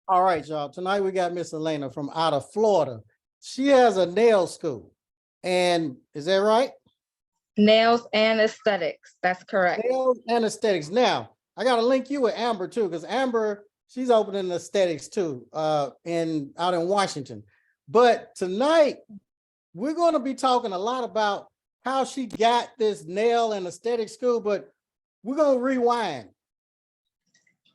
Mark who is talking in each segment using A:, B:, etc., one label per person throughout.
A: All right, y'all. Tonight we got Miss Elena from out of Florida. She has a nail school. And is that right?
B: Nails and aesthetics. That's correct.
A: Nails and aesthetics. Now, I got to link you with Amber too, because Amber, she's opening aesthetics too, out in Washington. But tonight, we're going to be talking a lot about how she got this nail and aesthetic school, but we're going to rewind.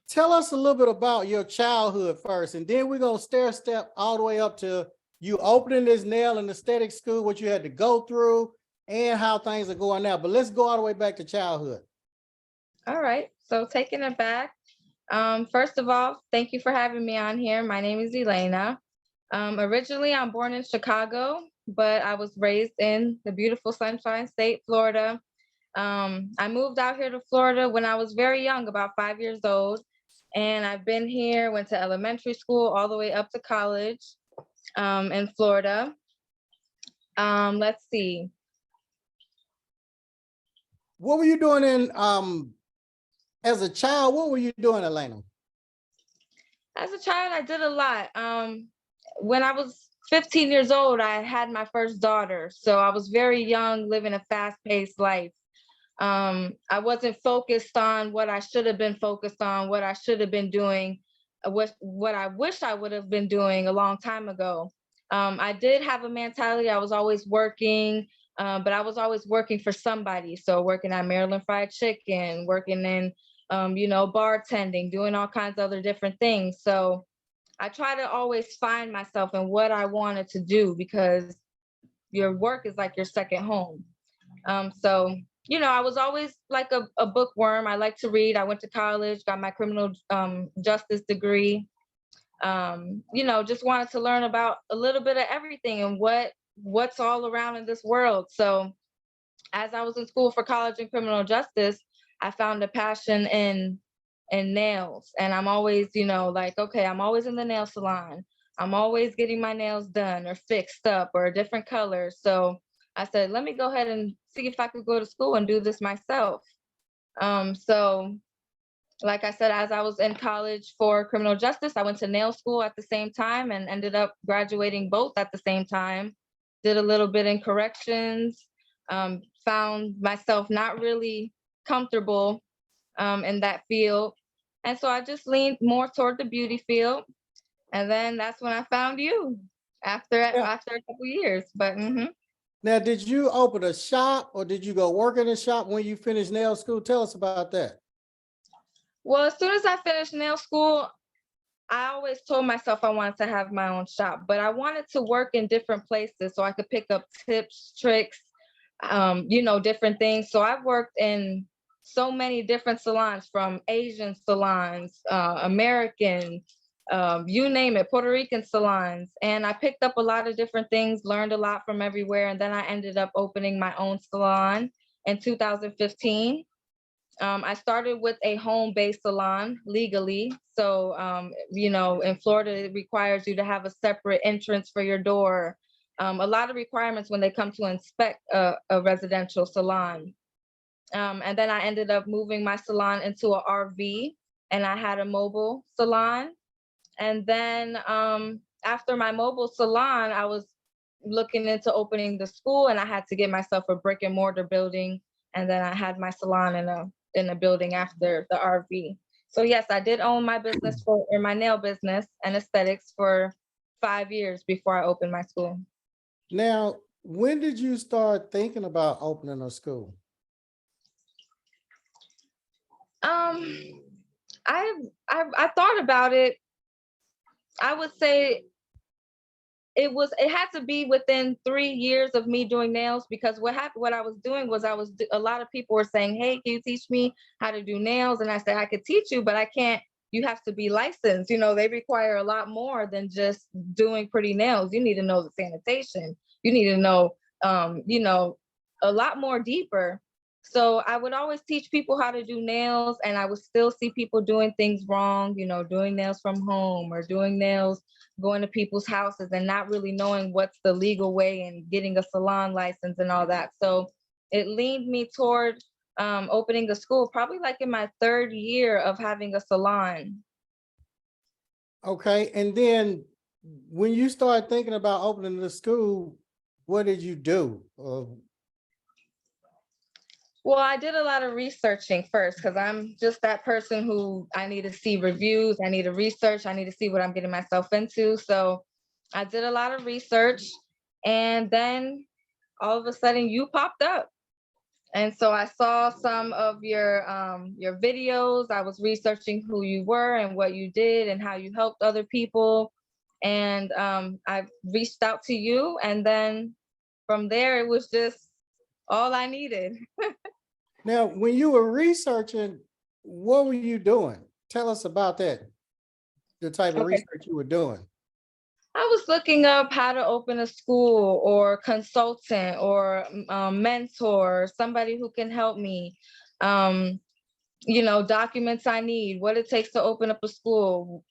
A: Tell us a little bit about your childhood first, and then we're going to stair step all the way up to you opening this nail and aesthetic school, what you had to go through, and how things are going now. But let's go all the way back to childhood.
B: All right. So taking it back, first of all, thank you for having me on here. My name is Elena. Originally, I'm born in Chicago, but I was raised in the beautiful Sunshine State, Florida. I moved out here to Florida when I was very young, about 5 years old. And I've been here, went to elementary school all the way up to college in Florida. Let's see.
A: What were you doing in, as a child, what were you doing, Elena?
B: As a child, I did a lot. When I was 15 years old, I had my first daughter. So I was very young, living a fast-paced life. I wasn't focused on what I should have been focused on, what I should have been doing, what I wish I would have been doing a long time ago. I did have a mentality. I was always working, but I was always working for somebody. So working at Maryland Fried Chicken, working in, bartending, doing all kinds of other different things. So I try to always find myself in what I wanted to do, because your work is like your second home. So I was always like a bookworm. I like to read. I went to college, got my criminal justice degree. Just wanted to learn about a little bit of everything and what's all around in this world. So as I was in school for college and criminal justice, I found a passion in nails. And I'm always, okay, I'm always in the nail salon. I'm always getting my nails done or fixed up or a different color. So I said, let me go ahead and see if I could go to school and do this myself. So like I said, as I was in college for criminal justice, I went to nail school at the same time and ended up graduating both at the same time. Did a little bit in corrections, found myself not really comfortable in that field. And so I just leaned more toward the beauty field. And then that's when I found you after a couple of years. But
A: Now, did you open a shop or did you go work in a shop when you finished nail school? Tell us about that.
B: Well, as soon as I finished nail school, I always told myself I wanted to have my own shop, but I wanted to work in different places so I could pick up tips, tricks, different things. So I've worked in so many different salons, from Asian salons, American, you name it, Puerto Rican salons. And I picked up a lot of different things, learned a lot from everywhere. And then I ended up opening my own salon in 2015. I started with a home-based salon legally. So, in Florida, it requires you to have a separate entrance for your door. A lot of requirements when they come to inspect a residential salon. And then I ended up moving my salon into an RV, and I had a mobile salon. And then after my mobile salon, I was looking into opening the school, and I had to get myself a brick and mortar building. And then I had my salon in a building after the RV. So yes, I did own my business or my nail business and aesthetics for 5 years before I opened my school.
A: Now, when did you start thinking about opening a school?
B: I thought about it. I would say it had to be within 3 years of me doing nails, because what I was doing was a lot of people were saying, hey, can you teach me how to do nails? And I said, I could teach you, but I can't. You have to be licensed. They require a lot more than just doing pretty nails. You need to know the sanitation. You need to know, a lot more deeper. So I would always teach people how to do nails, and I would still see people doing things wrong, doing nails from home or doing nails, going to people's houses and not really knowing what's the legal way and getting a salon license and all that. So it leaned me toward opening a school, probably like in my 3rd year of having a salon.
A: Okay, and then when you started thinking about opening the school, what did you do?
B: Well, I did a lot of researching first because I'm just that person who I need to see reviews, I need to research, I need to see what I'm getting myself into. So I did a lot of research, and then all of a sudden you popped up. And so I saw some of your videos. I was researching who you were and what you did and how you helped other people. And I reached out to you, and then from there it was just all I needed.
A: Now, when you were researching, what were you doing? Tell us about that, the type of
B: Okay.
A: research you were doing.
B: I was looking up how to open a school or consultant or mentor, somebody who can help me. Um, documents I need, what it takes to open up a school,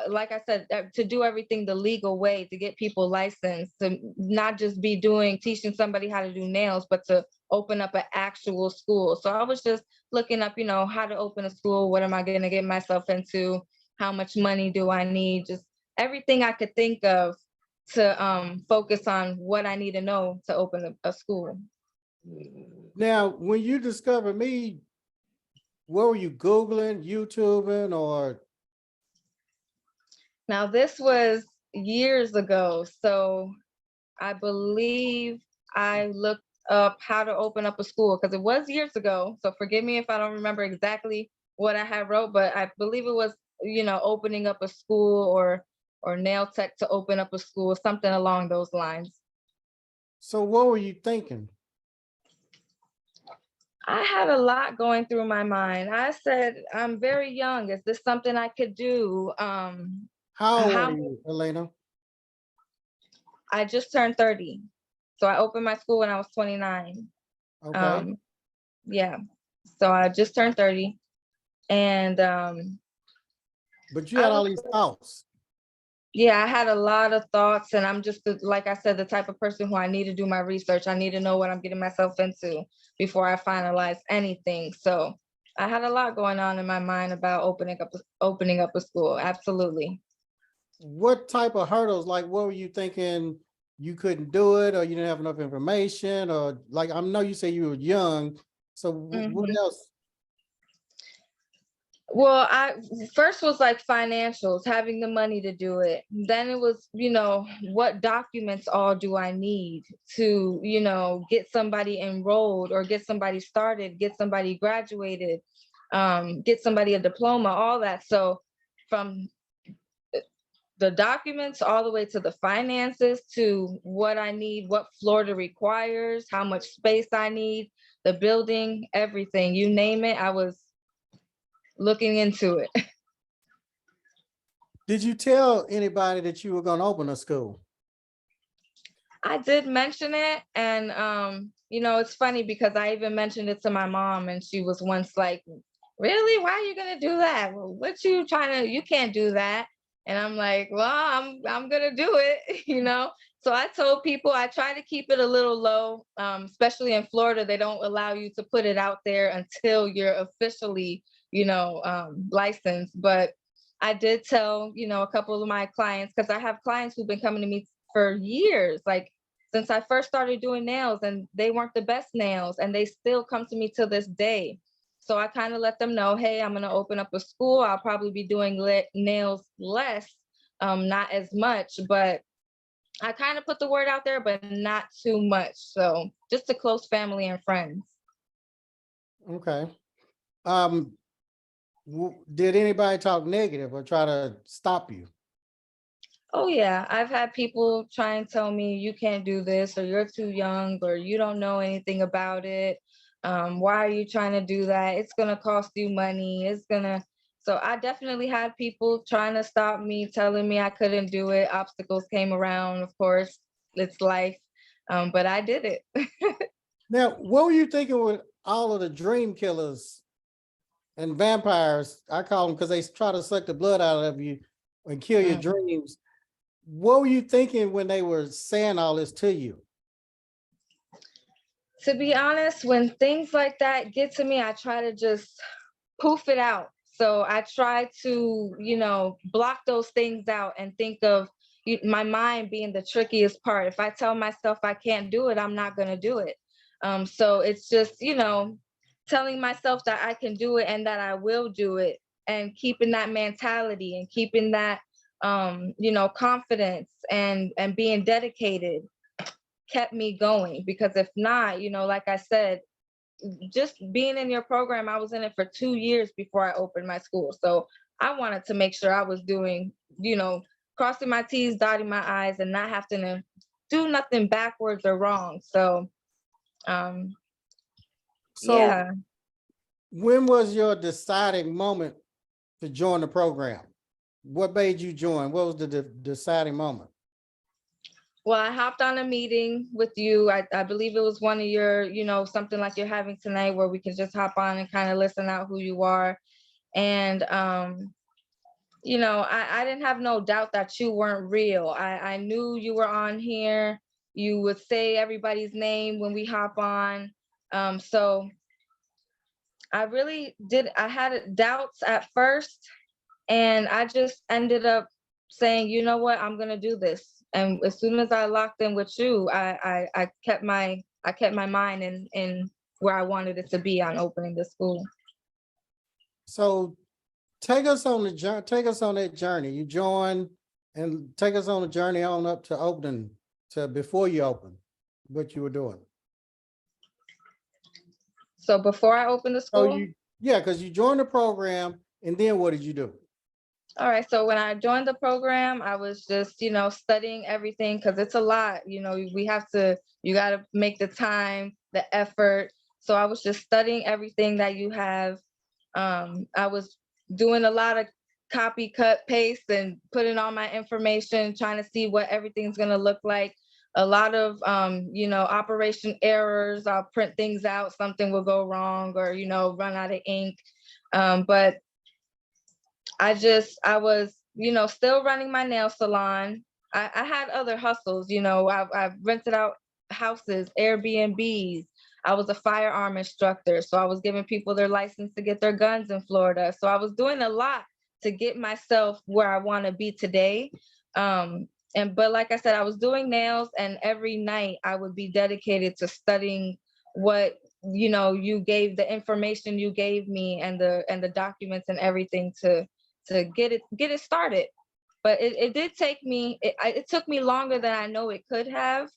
B: like I said, to do everything the legal way, to get people licensed, to not just be teaching somebody how to do nails, but to open up an actual school. So I was just looking up, how to open a school, what am I going to get myself into, how much money do I need, just everything I could think of to focus on what I need to know to open a school.
A: Now, when you discovered me, what were you Googling, YouTubing, or?
B: Now, this was years ago. So I believe I looked up how to open up a school because it was years ago. So forgive me if I don't remember exactly what I had wrote, but I believe it was, opening up a school or nail tech to open up a school, something along those lines.
A: So what were you thinking?
B: I had a lot going through my mind. I said, I'm very young. Is this something I could do?
A: How old are
B: How
A: you, Elena?
B: I just turned 30. So I opened my school when I was 29.
A: Okay,
B: Um, yeah. So I just turned 30. And
A: but you
B: I
A: had
B: was,
A: all these thoughts.
B: yeah, I had a lot of thoughts. And I'm just, like I said, the type of person who I need to do my research. I need to know what I'm getting myself into before I finalize anything. So I had a lot going on in my mind about opening up a school. Absolutely.
A: What type of hurdles, like what were you thinking you couldn't do it, or you didn't have enough information, or like, I know you say you were young, so what
B: Mhm.
A: else?
B: Well, I first was like financials, having the money to do it. Then it was, what documents all do I need to, get somebody enrolled or get somebody started, get somebody graduated, get somebody a diploma, all that. So from the documents all the way to the finances to what I need, what Florida requires, how much space I need, the building, everything, you name it, I was looking into it.
A: Did you tell anybody that you were going to open a school?
B: I did mention it, and it's funny because I even mentioned it to my mom, and she was once like, "Really? Why are you gonna do that? Well, what you trying to? You can't do that." And I'm like, "Well, I'm gonna do it," So I told people I try to keep it a little low, especially in Florida. They don't allow you to put it out there until you're officially, licensed. But I did tell, a couple of my clients because I have clients who've been coming to me for years, like since I first started doing nails, and they weren't the best nails, and they still come to me to this day. So I kind of let them know, hey, I'm going to open up a school. I'll probably be doing nails less, not as much, but I kind of put the word out there, but not too much. So just to close family and friends.
A: Okay. Um, did anybody talk negative or try to stop you?
B: Oh yeah, I've had people try and tell me you can't do this, or you're too young, or you don't know anything about it. Why are you trying to do that? It's gonna cost you money. So I definitely had people trying to stop me, telling me I couldn't do it. Obstacles came around, of course, it's life. But I did it.
A: Now, what were you thinking with all of the dream killers and vampires? I call them because they try to suck the blood out of you and kill your
B: Mm.
A: dreams. What were you thinking when they were saying all this to you?
B: To be honest, when things like that get to me, I try to just poof it out. So I try to, block those things out and think of my mind being the trickiest part. If I tell myself I can't do it, I'm not going to do it. So it's just, telling myself that I can do it and that I will do it, and keeping that mentality and keeping that, confidence and being dedicated kept me going. Because if not, like I said, just being in your program, I was in it for 2 years before I opened my school. So I wanted to make sure I was doing, crossing my T's, dotting my I's, and not having to do nothing backwards or wrong. So,
A: So
B: yeah.
A: when was your deciding moment to join the program? What made you join? What was the deciding moment?
B: Well, I hopped on a meeting with you. I believe it was one of your, something like you're having tonight, where we can just hop on and kind of listen out who you are. And, I didn't have no doubt that you weren't real. I knew you were on here. You would say everybody's name when we hop on. So I really did. I had doubts at first, and I just ended up saying, you know what, I'm gonna do this. And as soon as I locked in with you, I kept my mind in where I wanted it to be on opening the school.
A: So take us on the journey. Take us on that journey. You joined, and take us on the journey on up to opening, to before you opened, what you were doing.
B: So before I opened the
A: So
B: school,
A: because you joined the program, and then what did you do?
B: all right. So when I joined the program, I was just, studying everything, because it's a lot. You got to make the time, the effort. So I was just studying everything that you have. I was doing a lot of copy, cut, paste, and putting all my information, trying to see what everything's going to look like. A lot of, operation errors. I'll print things out, something will go wrong, or, run out of ink. But I was, still running my nail salon. I had other hustles, I've rented out houses, Airbnbs. I was a firearm instructor. So I was giving people their license to get their guns in Florida. So I was doing a lot to get myself where I want to be today. But like I said, I was doing nails, and every night I would be dedicated to studying what, you gave, the information you gave me, and the documents and everything to get it started. But it did take me, it took me longer than I know it could have,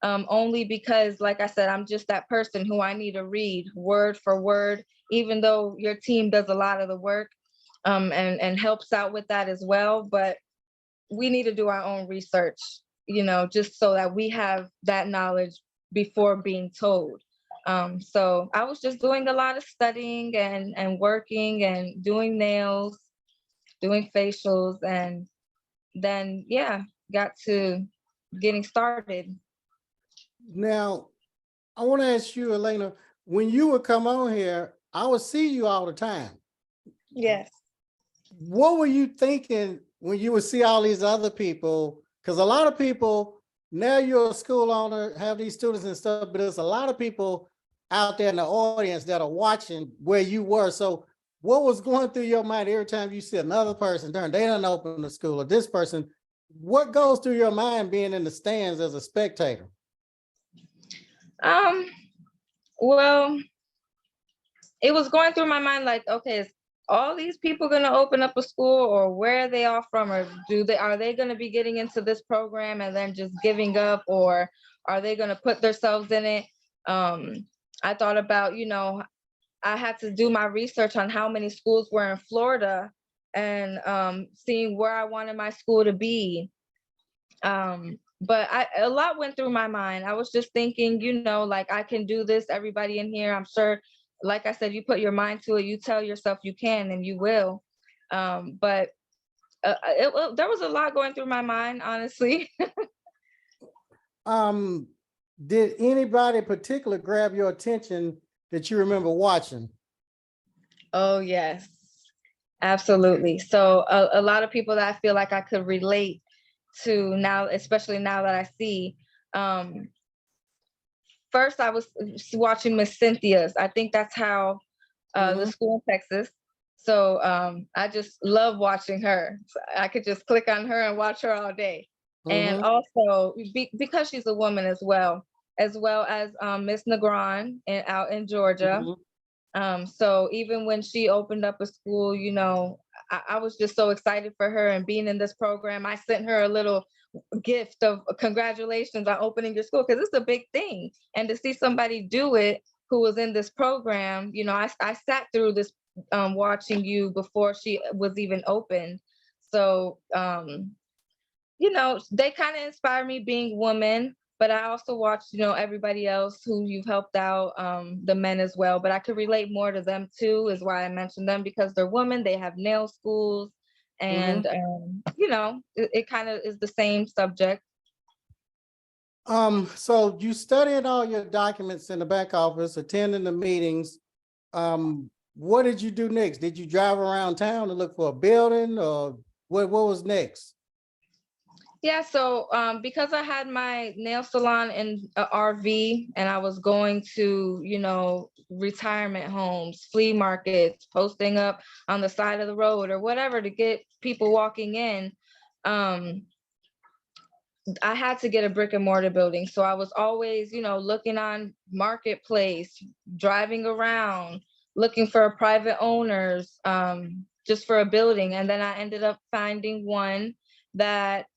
B: only because, like I said, I'm just that person who I need to read word for word, even though your team does a lot of the work, and helps out with that as well. But we need to do our own research, just so that we have that knowledge before being told. So I was just doing a lot of studying and working and doing nails, doing facials, and then, got to getting started.
A: Now, I want to ask you, Elena, when you would come on here, I would see you all the time.
B: Yes.
A: What were you thinking when you would see all these other people? Because a lot of people, now you're a school owner, have these students and stuff, but there's a lot of people out there in the audience that are watching where you were. So what was going through your mind every time you see another person, they done open the school, or this person? What goes through your mind being in the stands as a spectator?
B: Well, it was going through my mind like, okay, is all these people going to open up a school, or where are they all from, or are they going to be getting into this program and then just giving up, or are they going to put themselves in it? I thought about, I had to do my research on how many schools were in Florida, and seeing where I wanted my school to be. But a lot went through my mind. I was just thinking, like, I can do this. Everybody in here, I'm sure, like I said, you put your mind to it, you tell yourself you can, and you will. But there was a lot going through my mind, honestly.
A: Did anybody in particular grab your attention that you remember watching?
B: Oh, yes, absolutely. So a lot of people that I feel like I could relate to now, especially now that I see. First, I was watching Miss Cynthia's. I think that's how, the school in Texas. So I just love watching her. So I could just click on her and watch her all day. And
A: Mm-hmm.
B: also because she's a woman as well as Miss Negron out in Georgia.
A: Mm-hmm.
B: So even when she opened up a school, you know, I was just so excited for her and being in this program. I sent her a little gift of congratulations on opening your school, because it's a big thing. And to see somebody do it who was in this program, you know, I sat through this watching you before she was even opened. So you know, they kind of inspire me being woman, but I also watch, you know, everybody else who you've helped out, the men as well. But I could relate more to them too, is why I mentioned them, because they're women, they have nail schools,
A: Mm-hmm.
B: and you know, it kind of is the same subject.
A: So you studied all your documents in the back office, attending the meetings. What did you do next? Did you drive around town to look for a building, or what was next?
B: Yeah, so because I had my nail salon in a RV, and I was going to, you know, retirement homes, flea markets, posting up on the side of the road or whatever to get people walking in, um, I had to get a brick and mortar building. So I was always, you know, looking on Marketplace, driving around, looking for private owners, just for a building. And then I ended up finding one that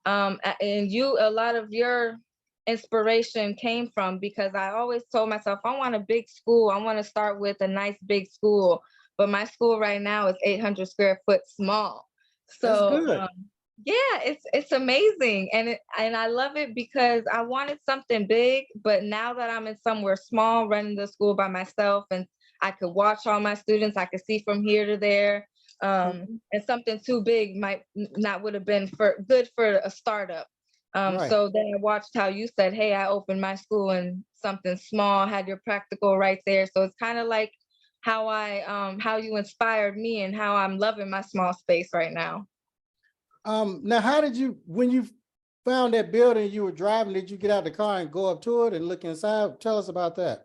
B: and a lot of your inspiration came from, because I always told myself I want a big school. I want to start with a nice big school, but my school right now is 800 square foot small.
A: That's
B: So
A: good.
B: yeah, it's amazing, and I love it because I wanted something big, but now that I'm in somewhere small, running the school by myself, and I could watch all my students, I could see from here to there,
A: Mhm.
B: and something too big might not would have been good for a startup.
A: Right.
B: So then I watched how you said, hey, I opened my school in something small, had your practical right there. So it's kind of like how you inspired me and how I'm loving my small space right now.
A: Now how did you, when you found that building you were driving, did you get out the car and go up to it and look inside? Tell us about that.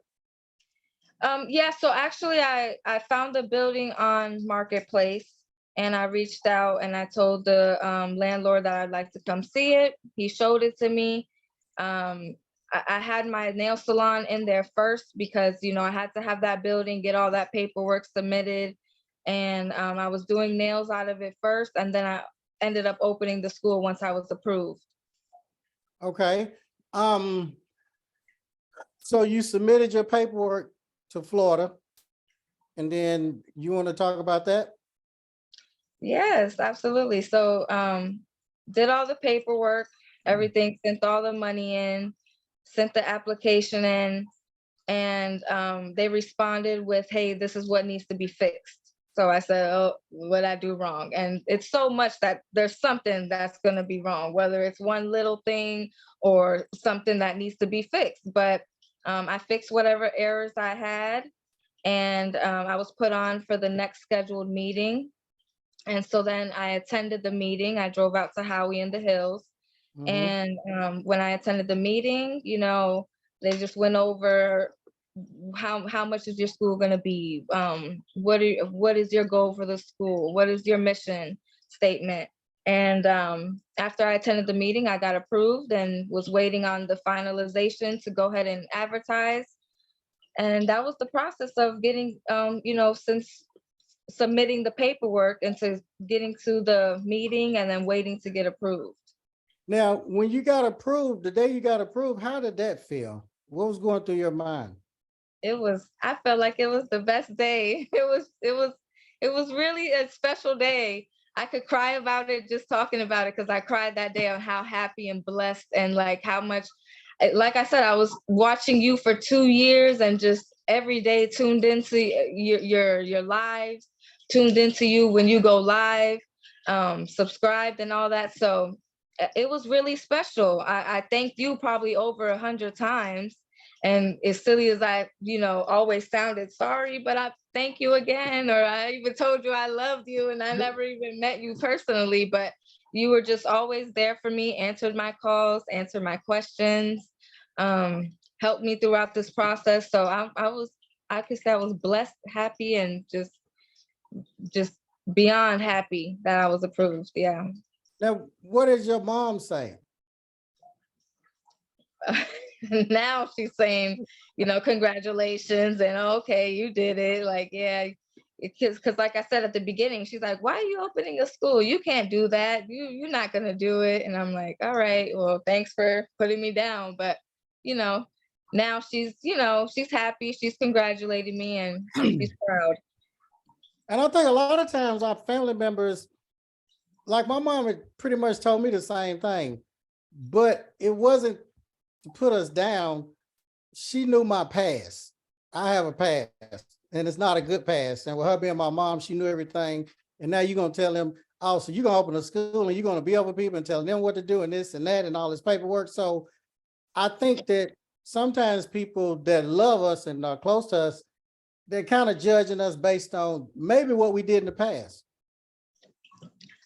B: Yeah, so actually I found the building on Marketplace, and I reached out and I told the landlord that I'd like to come see it. He showed it to me. I had my nail salon in there first because, you know, I had to have that building, get all that paperwork submitted. And I was doing nails out of it first, and then I ended up opening the school once I was approved.
A: Okay. Um, so you submitted your paperwork to Florida, and then you want to talk about that?
B: Yes, absolutely. So did all the paperwork, everything, sent all the money in, sent the application in, and they responded with, hey, this is what needs to be fixed. So I said, oh, what I do wrong? And it's so much that there's something that's going to be wrong, whether it's one little thing or something that needs to be fixed. But I fixed whatever errors I had, and I was put on for the next scheduled meeting. And so then I attended the meeting. I drove out to Howie in the Hills.
A: Mm-hmm.
B: And when I attended the meeting, you know, they just went over how much is your school going to be? What is your goal for the school? What is your mission statement? And after I attended the meeting, I got approved and was waiting on the finalization to go ahead and advertise. And that was the process of getting, you know, since submitting the paperwork into getting to the meeting and then waiting to get approved.
A: Now, when you got approved, the day you got approved, how did that feel? What was going through your mind?
B: I felt like it was the best day. It was really a special day. I could cry about it just talking about it, because I cried that day on how happy and blessed, and like how much, like I said, I was watching you for 2 years and just every day tuned into your lives, tuned into you when you go live, subscribed and all that. So it was really special. I thanked you probably over 100 times. And as silly as I, you know, always sounded, sorry, but I thank you again. Or I even told you I loved you, and I never even met you personally, but you were just always there for me, answered my calls, answered my questions, helped me throughout this process. So I could say I was blessed, happy, and just just beyond happy that I was approved. Yeah.
A: Now, what is your mom saying?
B: Now she's saying, congratulations and okay, you did it. Like, yeah, because like I said at the beginning, she's like, why are you opening a school? You can't do that. You're not gonna do it. And I'm like, all right, well, thanks for putting me down. But now she's happy. She's congratulating me and she's proud.
A: And I think a lot of times our family members, like my mom had pretty much told me the same thing, but it wasn't to put us down. She knew my past. I have a past and it's not a good past. And with her being my mom, she knew everything. And now you're going to tell them, oh, so you're going to open a school and you're going to be over people and tell them what to do and this and that and all this paperwork. So I think that sometimes people that love us and are close to us, they're kind of judging us based on maybe what we did in the past.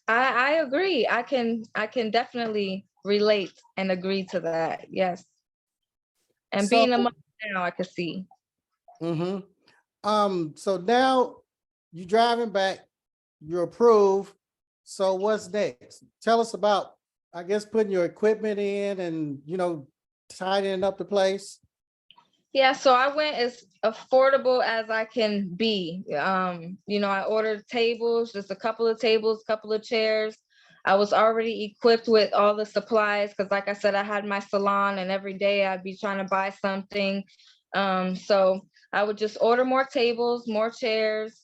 B: I agree. I can definitely relate and agree to that. Yes. And being a
A: So,
B: mother now, I could see.
A: so now you're driving back, you're approved. So what's next? Tell us about, I guess, putting your equipment in and, tidying up the place.
B: Yeah, so I went as affordable as I can be. I ordered tables, just a couple of tables, couple of chairs. I was already equipped with all the supplies because, like I said, I had my salon and every day I'd be trying to buy something. So I would just order more tables, more chairs,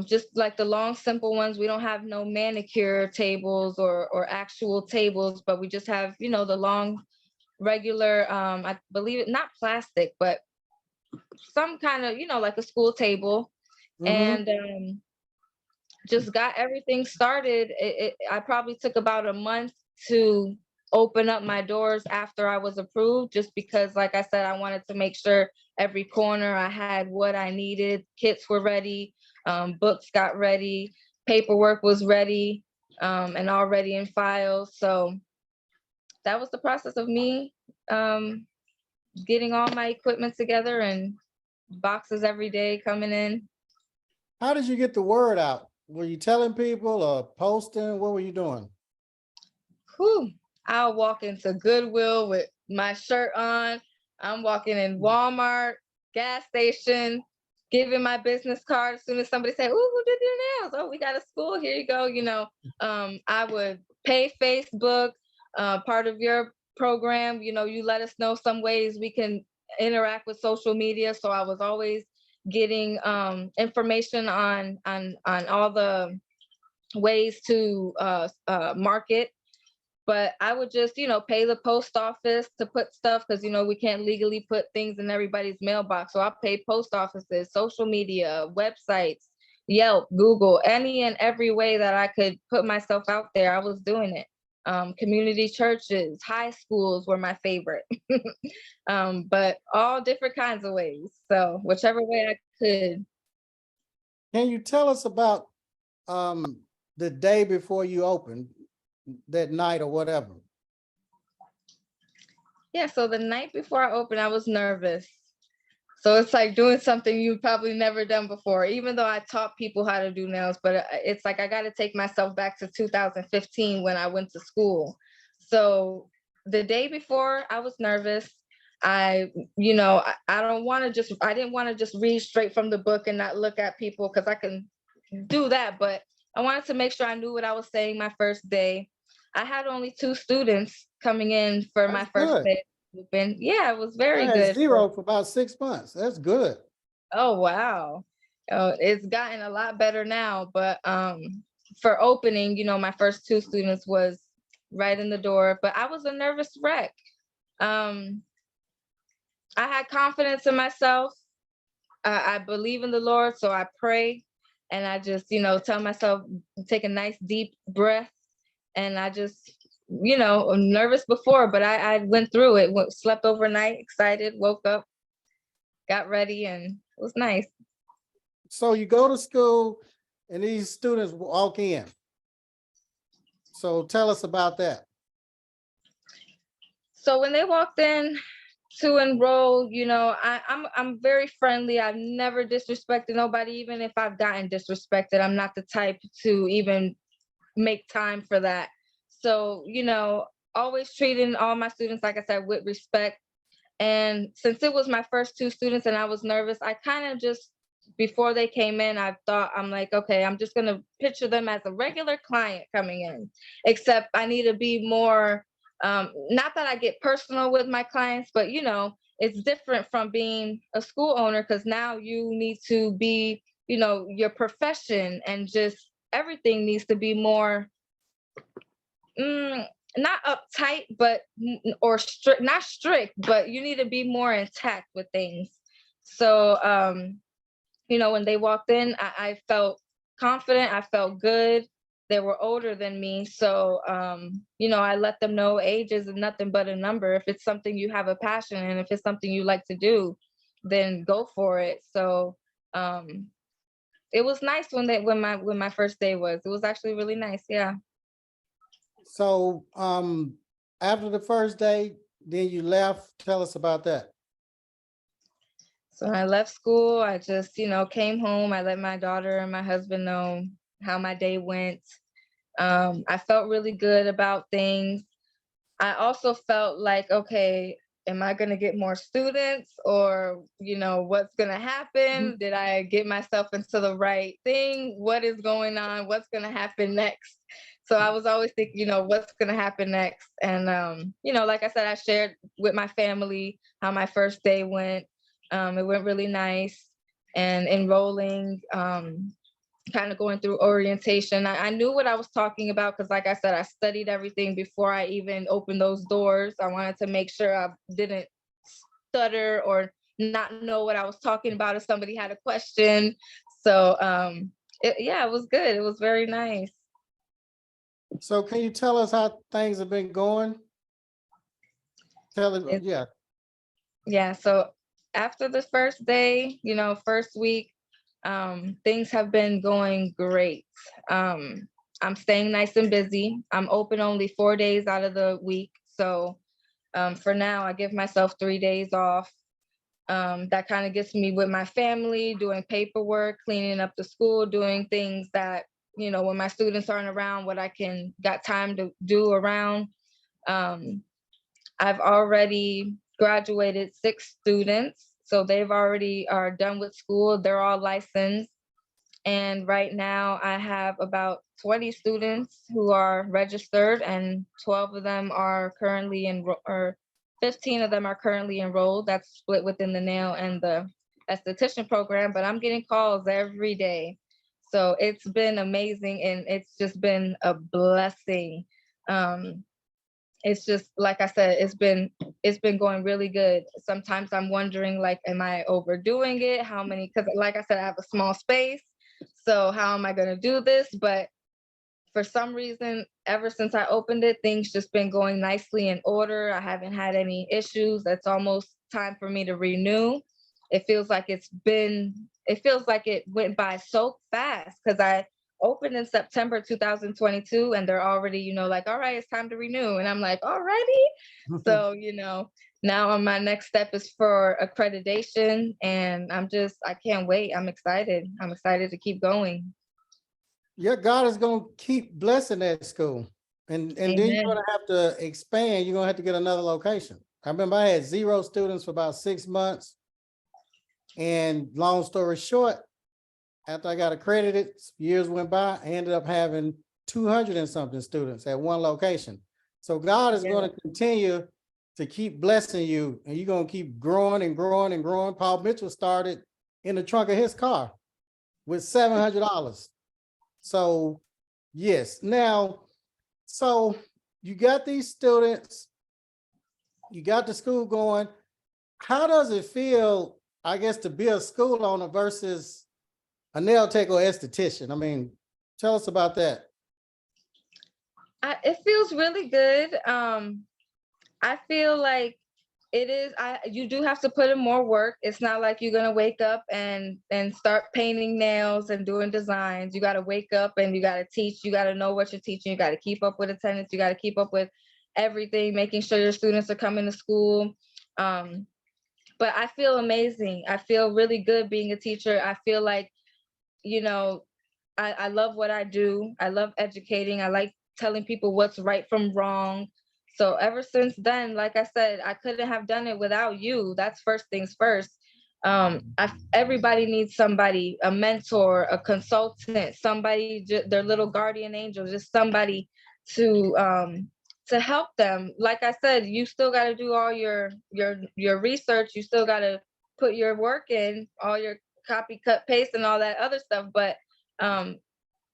B: just like the long, simple ones. We don't have no manicure tables or actual tables, but we just have, the long regular, I believe it, not plastic, but some kind of, like a school table. And just got everything started. I probably took about a month to open up my doors after I was approved, just because, like I said, I wanted to make sure every corner I had what I needed. Kits were ready, books got ready, paperwork was ready, and already in files. So that was the process of me getting all my equipment together and boxes every day coming in.
A: How did you get the word out? Were you telling people or posting? What were you doing?
B: Whew. I'll walk into Goodwill with my shirt on. I'm walking in Walmart, gas station, giving my business card as soon as somebody say, "Ooh, who did your nails? Oh, we got a school. Here you go." I would pay Facebook, part of your program. You let us know some ways we can interact with social media. So I was always getting information on all the ways to market. But I would just, pay the post office to put stuff because, we can't legally put things in everybody's mailbox. So I pay post offices, social media, websites, Yelp, Google, any and every way that I could put myself out there. I was doing it. Community churches, high schools were my favorite, but all different kinds of ways. So whichever way I could.
A: Can you tell us about the day before you opened, that night or whatever?
B: Yeah, so the night before I opened, I was nervous. So it's like doing something you've probably never done before, even though I taught people how to do nails, but it's like I got to take myself back to 2015 when I went to school. So the day before, I was nervous. I don't want to I didn't want to just read straight from the book and not look at people because I can do that, but I wanted to make sure I knew what I was saying my first day. I had only 2 students coming in for my
A: That's
B: first
A: good.
B: day. Yeah, it was
A: I
B: very
A: had
B: good.
A: 0 for about 6 months. That's good.
B: Oh, wow. It's gotten a lot better now, but for opening, my first 2 students was right in the door, but I was a nervous wreck. Um, I had confidence in myself. I believe in the Lord, so I pray and I just, tell myself, take a nice deep breath. And I just, I'm nervous before, but I went through it, slept overnight, excited, woke up, got ready, and it was nice.
A: So you go to school and these students walk in. So tell us about that.
B: So when they walked in, to enroll, I'm very friendly. I've never disrespected nobody. Even if I've gotten disrespected, I'm not the type to even make time for that. So, always treating all my students, like I said, with respect. And since it was my first two students and I was nervous, I kind of just, before they came in, I'm like, okay, I'm just going to picture them as a regular client coming in, except I need to be more, not that I get personal with my clients, but it's different from being a school owner, because now you need to be, your profession, and just everything needs to be more, not uptight, but or strict, not strict, but you need to be more intact with things. So, when they walked in, I felt confident. I felt good. They were older than me. So, I let them know age is nothing but a number. If it's something you have a passion and if it's something you like to do, then go for it. So, it was nice when my first day was. It was actually really nice. Yeah.
A: So after the first day, then you left. Tell us about that.
B: So I left school. I just, came home. I let my daughter and my husband know how my day went. I felt really good about things. I also felt like, okay, am I going to get more students, or, what's going to happen? Did I get myself into the right thing? What is going on? What's going to happen next? So I was always thinking, what's going to happen next? And, like I said, I shared with my family how my first day went. It went really nice, and enrolling, kind of going through orientation. I knew what I was talking about because, like I said, I studied everything before I even opened those doors. I wanted to make sure I didn't stutter or not know what I was talking about if somebody had a question. So, it was good. It was very nice.
A: So can you tell us how things have been going? Tell it, yeah.
B: Yeah. So after the first day, first week, things have been going great. I'm staying nice and busy. I'm open only 4 days out of the week. So for now, I give myself 3 days off. That kind of gets me with my family, doing paperwork, cleaning up the school, doing things that, when my students aren't around, what I got time to do around. I've already graduated 6 students. So they've already are done with school. They're all licensed. And right now I have about 20 students who are registered, and 12 of them are currently or 15 of them are currently enrolled. That's split within the nail and the esthetician program, but I'm getting calls every day. So it's been amazing, and it's just been a blessing. It's just, like I said, it's been going really good. Sometimes I'm wondering, like, am I overdoing it? How many? Because, like I said, I have a small space. So how am I going to do this? But for some reason, ever since I opened it, things just been going nicely in order. I haven't had any issues. It's almost time for me to renew. It feels like it went by so fast, because I opened in September 2022 and they're already, like, all right, it's time to renew. And I'm like, already? So, now on my next step is for accreditation, and I can't wait. I'm excited. I'm excited to keep going.
A: Yeah, God is gonna keep blessing that school. And then you're
B: Amen.
A: gonna have to expand. You're gonna have to get another location. I remember I had 0 students for about 6 months. And long story short, after I got accredited, years went by, I ended up having 200 and something students at one location. So God is going to continue to keep blessing you, and you're going to keep growing and growing and growing. Paul Mitchell started in the trunk of his car with $700. So yes. Now, so you got these students, you got the school going. How does it feel, I guess, to be a school owner versus a nail tech or esthetician? I mean, tell us about that.
B: It feels really good. I feel like it is. You do have to put in more work. It's not like you're gonna wake up and start painting nails and doing designs. You got to wake up and you got to teach. You got to know what you're teaching. You got to keep up with attendance. You got to keep up with everything, making sure your students are coming to school. But I feel amazing. I feel really good being a teacher. I feel like, you know, I love what I do. I love educating. I like telling people what's right from wrong. So ever since then, like I said, I couldn't have done it without you. That's first things first. Everybody needs somebody, a mentor, a consultant, somebody, their little guardian angel, just somebody to help them. Like I said, you still got to do all your research. You still got to put your work in, all your copy, cut, paste, and all that other stuff. But um,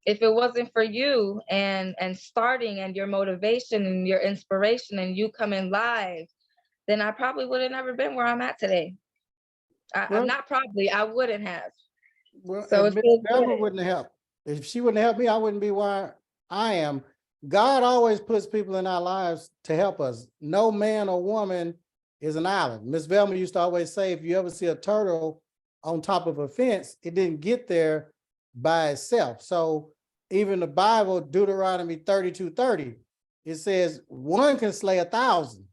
B: if it wasn't for you and starting and your motivation and your inspiration and you coming live, then I probably would have never been where I'm at today. I'm
A: Well,
B: not probably, I wouldn't have.
A: well,
B: So
A: if
B: it
A: Miss
B: feels
A: Barber
B: good.
A: wouldn't have helped, if she wouldn't help me, I wouldn't be where I am. God always puts people in our lives to help us. No man or woman is an island. Miss Velma used to always say, if you ever see a turtle on top of a fence, it didn't get there by itself. So even the Bible, Deuteronomy 32:30, it says one can slay 1,000,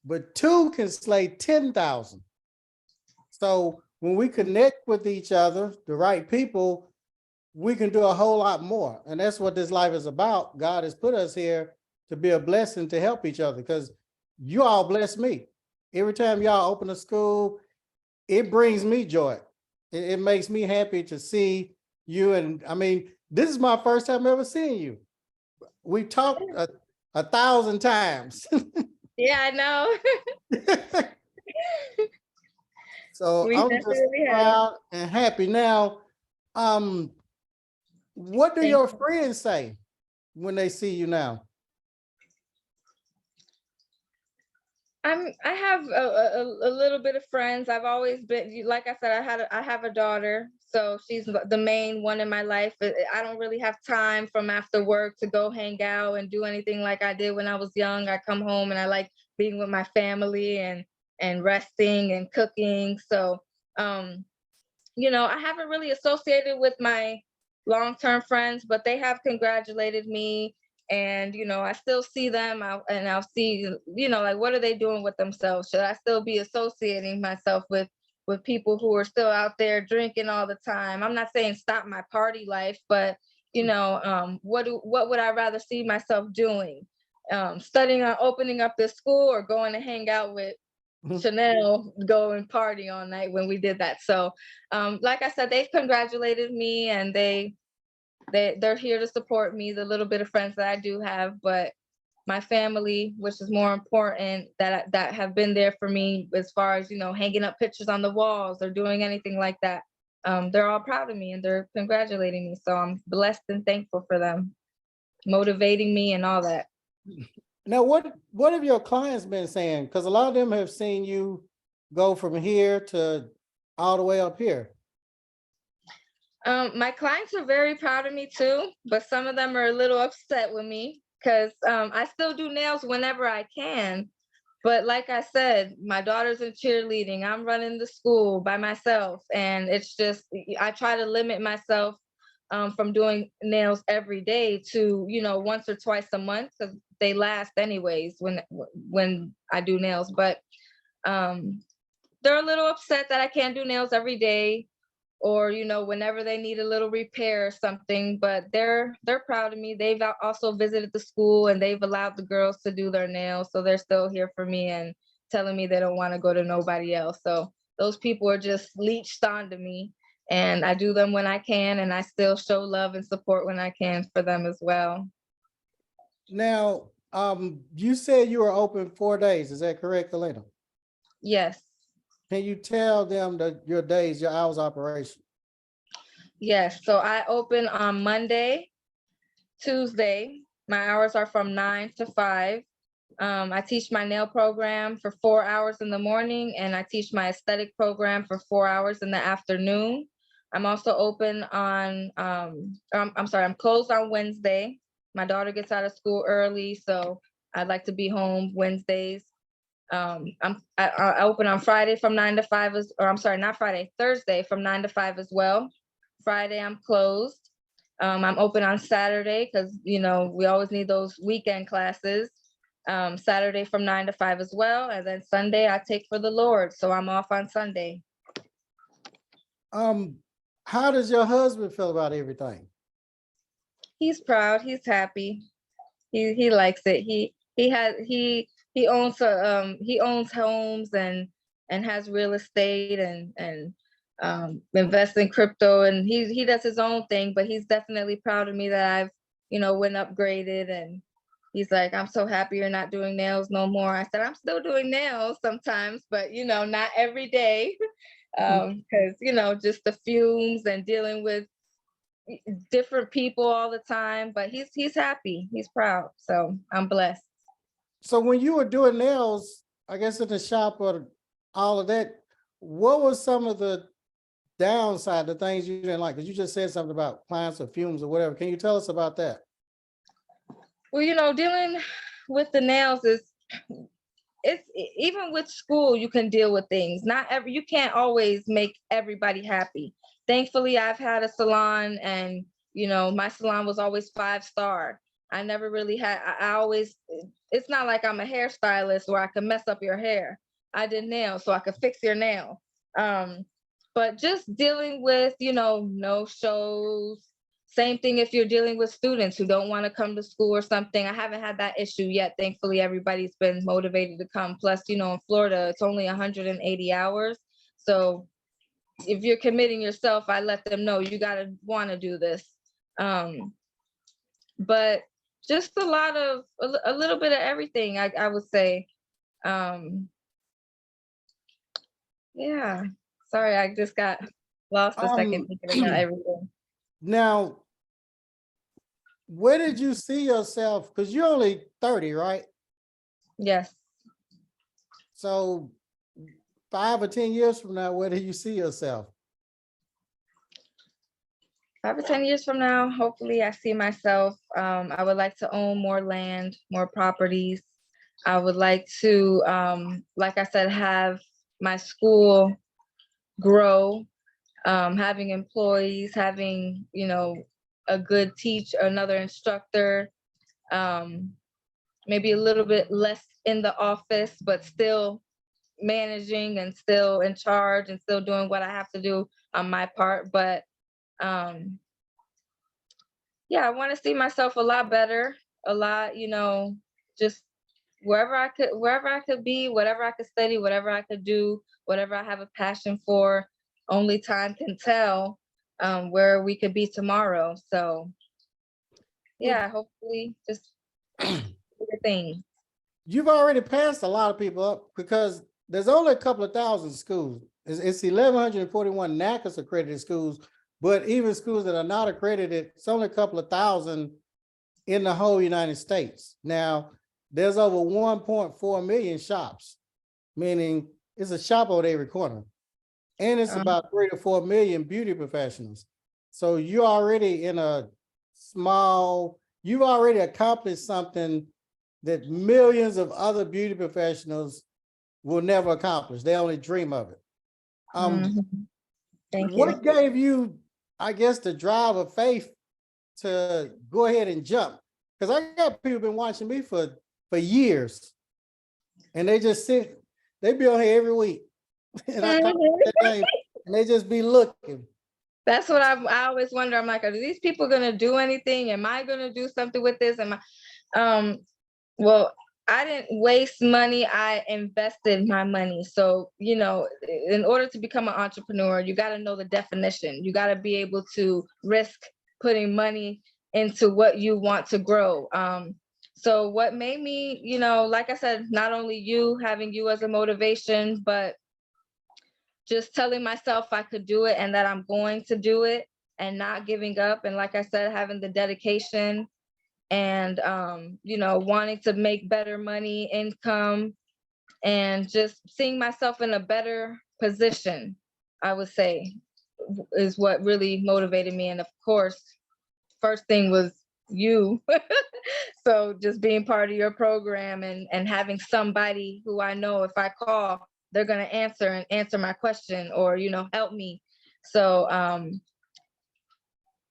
A: but two can slay 10,000. So when we connect with each other, the right people, we can do a whole lot more. And that's what this life is about. God has put us here to be a blessing to help each other, because you all bless me. Every time y'all open a school, it brings me joy. It makes me happy to see you. And I mean, this is my first time ever seeing you. We talked 1,000 times.
B: Yeah, I know.
A: So
B: We
A: I'm just
B: definitely have.
A: proud and happy. Now, um, what do
B: Thank
A: your
B: you.
A: friends say when they see you now?
B: I have a little bit of friends. I've always been, like I said, I have a daughter, so she's the main one in my life. I don't really have time from after work to go hang out and do anything like I did when I was young. I come home and I like being with my family and resting and cooking. So I haven't really associated with my long-term friends, but they have congratulated me. And, I still see them and I'll see, like, what are they doing with themselves? Should I still be associating myself with people who are still out there drinking all the time? I'm not saying stop my party life, but, what would I rather see myself doing? Studying on opening up this school or going to hang out with Chanel, go and party all night when we did that. So, like I said, they've congratulated me and they're here to support me, the little bit of friends that I do have, but my family, which is more important, that have been there for me as far as, hanging up pictures on the walls or doing anything like that. They're all proud of me and they're congratulating me. So I'm blessed and thankful for them, motivating me and all that.
A: Now, what have your clients been saying? Because a lot of them have seen you go from here to all the way up here.
B: My clients are very proud of me too, but some of them are a little upset with me because I still do nails whenever I can. But like I said, my daughter's in cheerleading. I'm running the school by myself. And it's just, I try to limit myself from doing nails every day to, once or twice a month, because they last anyways when I do nails. But um, they're a little upset that I can't do nails every day or whenever they need a little repair or something, but they're proud of me. They've also visited the school and they've allowed the girls to do their nails, so they're still here for me and telling me they don't want to go to nobody else. So those people are just leeched onto me, and I do them when I can, and I still show love and support when I can for them as well.
A: Now, you said you were open 4 days. Is that correct, Elena?
B: Yes.
A: Can you tell them your days, your hours of operation?
B: Yes, so I open on Monday, Tuesday. My hours are from 9 to 5. I teach my nail program for 4 hours in the morning, and I teach my aesthetic program for 4 hours in the afternoon. I'm also open on, I'm sorry, I'm closed on Wednesday. My daughter gets out of school early, so I'd like to be home Wednesdays. I open on Friday from 9 to 5, or I'm sorry, not Friday, Thursday from 9 to 5 as well. Friday, I'm closed. I'm open on Saturday because, we always need those weekend classes. Saturday from 9 to 5 as well. And then Sunday I take for the Lord. So I'm off on Sunday.
A: How does your husband feel about everything?
B: He's proud. He's happy. He likes it. He owns homes and has real estate and invests in crypto, and he does his own thing, but he's definitely proud of me that I've, went upgraded, and he's like, I'm so happy you're not doing nails no more. I said, I'm still doing nails sometimes, but not every day. Because just the fumes and dealing with different people all the time, but he's happy, he's proud, so I'm blessed.
A: So when you were doing nails, I guess in the shop or all of that, what was some of the downside, the things you didn't like? Because you just said something about plants or fumes or whatever. Can you tell us about that?
B: Well, dealing with the nails it's even with school, you can deal with things. You can't always make everybody happy. Thankfully, I've had a salon, and my salon was always 5-star. I never really had, I always, it's not like I'm a hairstylist where I can mess up your hair. I did nails, so I could fix your nail. But just dealing with, no shows. Same thing if you're dealing with students who don't want to come to school or something. I haven't had that issue yet. Thankfully, everybody's been motivated to come. Plus, in Florida, it's only 180 hours. So if you're committing yourself, I let them know you got to want to do this. But just a little bit of everything, I would say. Yeah. Sorry, I just got lost a second thinking about everything.
A: Now, where did you see yourself? Because you're only 30, right?
B: Yes.
A: So 5 or 10 years from now, where do you see yourself?
B: 5 or 10 years from now, hopefully I see myself. I would like to own more land, more properties. I would like to, like I said, have my school grow, having employees, having, a good another instructor, maybe a little bit less in the office, but still managing and still in charge and still doing what I have to do on my part. But yeah, I want to see myself a lot better, a lot, just wherever I could be, whatever I could study, whatever I could do, whatever I have a passion for. Only time can tell where we could be tomorrow. So yeah, hopefully just bigger things.
A: You've already passed a lot of people up because there's only a couple of thousand schools. It's 1,141 NACAS accredited schools, but even schools that are not accredited, it's only a couple of thousand in the whole United States. Now, there's over 1.4 million shops, meaning it's a shop over every corner. And it's about 3 to 4 million beauty professionals. So you're already you've already accomplished something that millions of other beauty professionals will never accomplish. They only dream of it.
B: Thank
A: what
B: you.
A: gave you, I guess, the drive of faith to go ahead and jump? Because I got people been watching me for years, and they just they be on here every week, and I call their name, and they just be looking.
B: That's what I always wonder. I'm like, are these people gonna do anything? Am I gonna do something with this? Well, I didn't waste money. I invested my money. So, in order to become an entrepreneur, you got to know the definition. You got to be able to risk putting money into what you want to grow. So what made me, like I said, not only having you as a motivation, but just telling myself I could do it and that I'm going to do it and not giving up. And like I said, having the dedication and wanting to make better money, income, and just seeing myself in a better position, I would say, is what really motivated me. And of course, first thing was you. So just being part of your program and having somebody who I know if I call, they're going to answer my question or, help me. So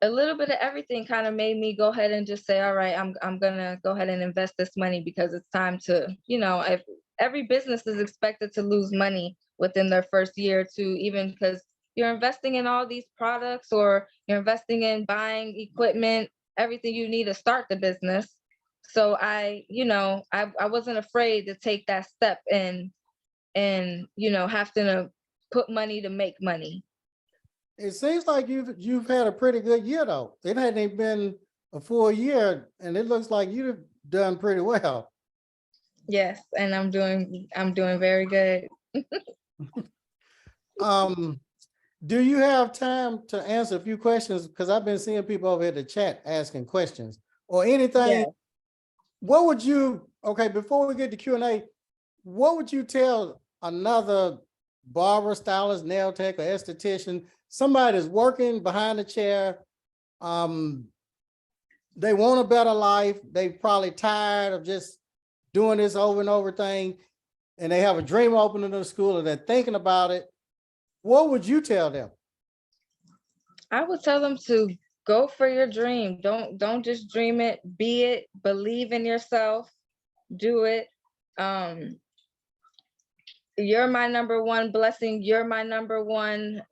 B: a little bit of everything kind of made me go ahead and just say, all right, I'm gonna go ahead and invest this money because it's time to, if every business is expected to lose money within their first year or two, even because you're investing in all these products or you're investing in buying equipment, everything you need to start the business. So I wasn't afraid to take that step and having to put money to make money.
A: It seems like you've had a pretty good year though. It hadn't even been a full year, and it looks like you've done pretty well.
B: Yes, and I'm doing very good.
A: Um, do you have time to answer a few questions? Because I've been seeing people over at the chat asking questions or anything.
B: Yeah.
A: What would you, okay, before we get to Q&A, what would you tell another barber, stylist, nail tech, or esthetician, somebody that's working behind the chair, they want a better life, they probably tired of just doing this over and over thing, and they have a dream opening a school and they're thinking about it, what would you tell them?
B: I would tell them to go for your dream. Don't just dream it, be it, believe in yourself, do it. You're my number one blessing. You're my number one,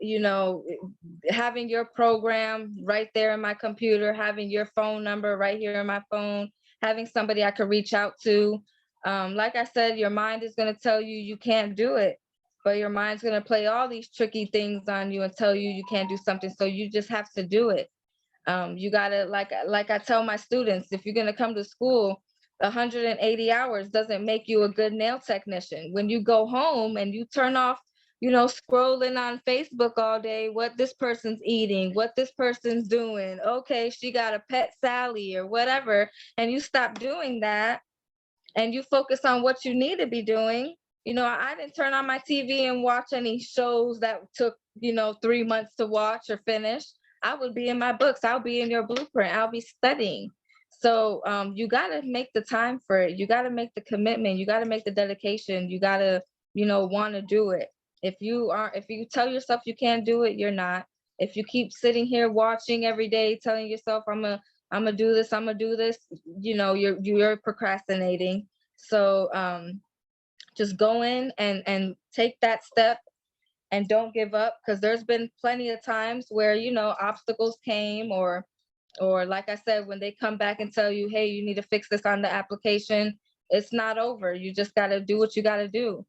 B: having your program right there in my computer, having your phone number right here in my phone, having somebody I could reach out to. Like I said, your mind is going to tell you you can't do it, but your mind's going to play all these tricky things on you and tell you you can't do something. So you just have to do it. You gotta, like I tell my students, if you're gonna come to school, 180 hours doesn't make you a good nail technician. When you go home and you turn off, scrolling on Facebook all day, what this person's eating, what this person's doing. Okay, she got a pet Sally or whatever, and you stop doing that and you focus on what you need to be doing. I didn't turn on my TV and watch any shows that took, 3 months to watch or finish. I would be in my books. I'll be in your blueprint. I'll be studying. So you got to make the time for it. You got to make the commitment. You got to make the dedication. You got to, want to do it. If you tell yourself you can't do it, you're not. If you keep sitting here watching every day, telling yourself, I'm gonna do this, I'm gonna do this, you're procrastinating. So just go in and take that step and don't give up, because there's been plenty of times where obstacles came, or like I said, when they come back and tell you, hey, you need to fix this on the application, it's not over. You just got to do what you got to do.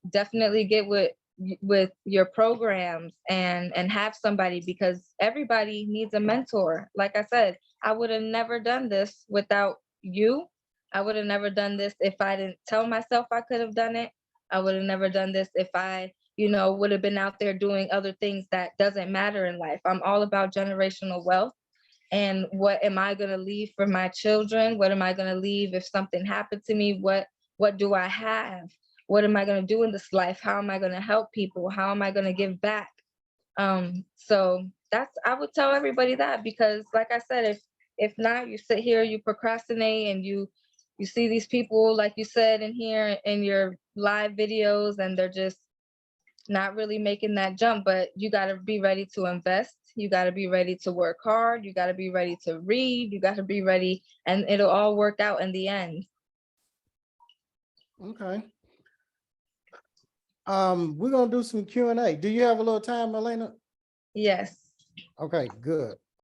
B: Definitely get with your programs and have somebody, because everybody needs a mentor. Like I said, I would have never done this without you. I would have never done this if I didn't tell myself I could have done it. I would have never done this if I would have been out there doing other things that doesn't matter in life. I'm all about generational wealth. And what am I going to leave for my children? What am I going to leave if something happened to me? What do I have? What am I going to do in this life? How am I going to help people? How am I going to give back? So I would tell everybody that, because like I said, if not, you sit here, you procrastinate, and you see these people, like you said in here in your live videos, and they're just not really making that jump. But you got to be ready to invest. You got to be ready to work hard. You got to be ready to read. You got to be ready, and it'll all work out in the end.
A: Okay. We're gonna do some Q&A. Do you have a little time, Elena?
B: Yes.
A: Okay, good.